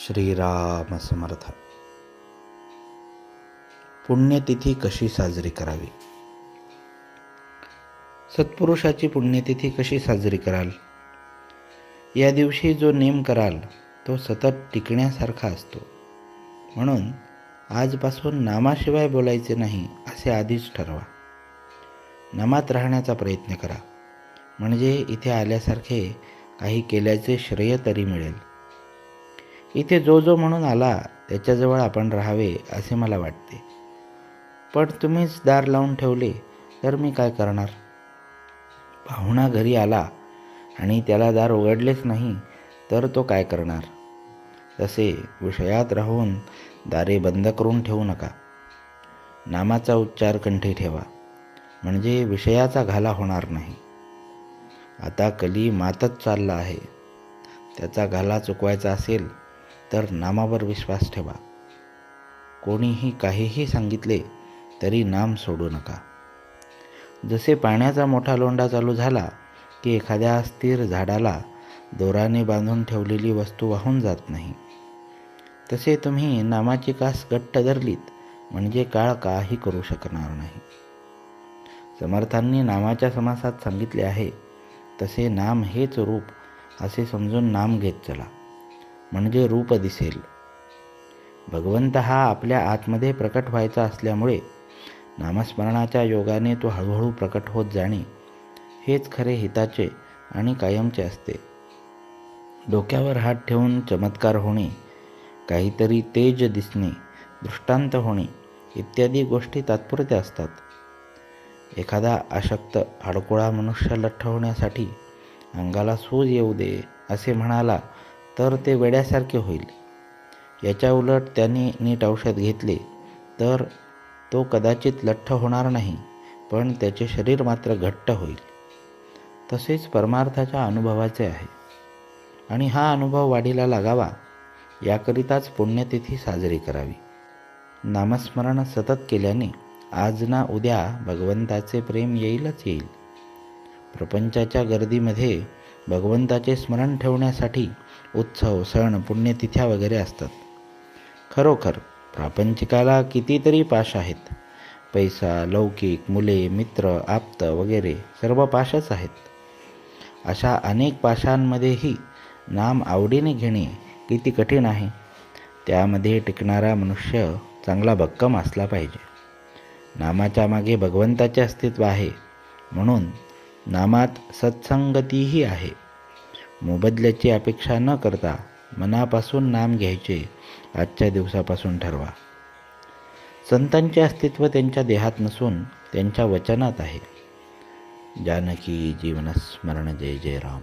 श्रीराम समर्थ. पुण्यतिथी कशी साजरी करावी? सत्पुरुषाची पुण्यतिथी कशी साजरी कराल? या दिवशी जो नेम कराल तो सतत टिकण्यासारखा असतो. म्हणून आजपासून नामाशिवाय बोलायचे नाही असे आधीच ठरवा. नामात राहण्याचा प्रयत्न करा, म्हणजे इथे आल्यासारखे काही केल्याचे श्रेय तरी मिळेल. इथे जो म्हणून आला त्याच्याजवळ आपण राहावे असे मला वाटते. पण तुम्हीच दार लावून ठेवले तर मी काय करणार? पाहुणा घरी आला आणि त्याला दार उघडलेच नाही तर तो काय करणार? तसे विषयात राहून दारे बंद करून ठेवू नका. नामाचा उच्चार कंठी ठेवा, म्हणजे विषयाचा घाला होणार नाही. आता कली मातच चालला आहे. त्याचा घाला चुकवायचा असेल तर नामावर विश्वास ठेवा. कोणीही काहीही सांगितले तरी नाम सोडू नका. जसे पाण्याचा मोठा लोंढा चालू झाला की एखाद्या स्थिर झाडाला दोराने बांधून ठेवलेली वस्तू वाहून जात नाही, तसे तुम्ही नामाची कास घट्ट धरलीत म्हणजे काळ काही करू शकणार नाही. समर्थांनी नामाच्या समासात सांगितले आहे तसे नाम हेच रूप असे समजून नाम घेत चला, म्हणजे रूप दिसेल. भगवंत हा आपल्या आतमध्ये प्रकट व्हायचा असल्यामुळे नामस्मरणाच्या योगाने तो हळूहळू प्रकट होत जाणे हेच खरे हिताचे आणि कायमचे असते. डोक्यावर हात ठेवून चमत्कार होणे, काहीतरी तेज दिसणे, दृष्टांत होणे इत्यादी गोष्टी तात्पुरत्या असतात. एखादा अशक्त हडकुळा मनुष्य लठ्ठ होण्यासाठी अंगाला सूज येऊ दे असे म्हणाला तर ते वेड्यासारखे होईल. याच्या उलट त्याने नीट औषध घेतले तर तो कदाचित लठ्ठ होणार नाही, पण त्याचे शरीर मात्र घट्ट होईल. तसेच परमार्थाच्या अनुभवाचे आहे, आणि हा अनुभव वाढीला लागावा याकरिताच पुण्यतिथी साजरी करावी. नामस्मरण सतत केल्याने आज ना उद्या भगवंताचे प्रेम येईलच येईल. प्रपंचाच्या गर्दीमध्ये भगवंताचे स्मरण ठेवण्यासाठी उत्सव, सण, पुण्यतिथ्या वगैरे असतात. खरोखर प्रापंचिकाला कितीतरी पाश आहेत. पैसा, लौकिक, मुले, मित्र, आप्त वगैरे सर्व पाशच आहेत. अशा अनेक पाशांमध्येही नाम आवडीने घेणे किती कठीण आहे. त्यामध्ये टिकणारा मनुष्य चांगला भक्कम असला पाहिजे. नामाच्या मागे भगवंताचे अस्तित्व आहे, म्हणून नामात सत्संगतीही आहे. मोबदल्याची अपेक्षा न करता मनापासून नाम घ्यायचे आजच्या दिवसापासून ठरवा. संतांचे अस्तित्व त्यांच्या देहात नसून त्यांच्या वचनात आहे. जानकी जीवन स्मरण जय जय राम.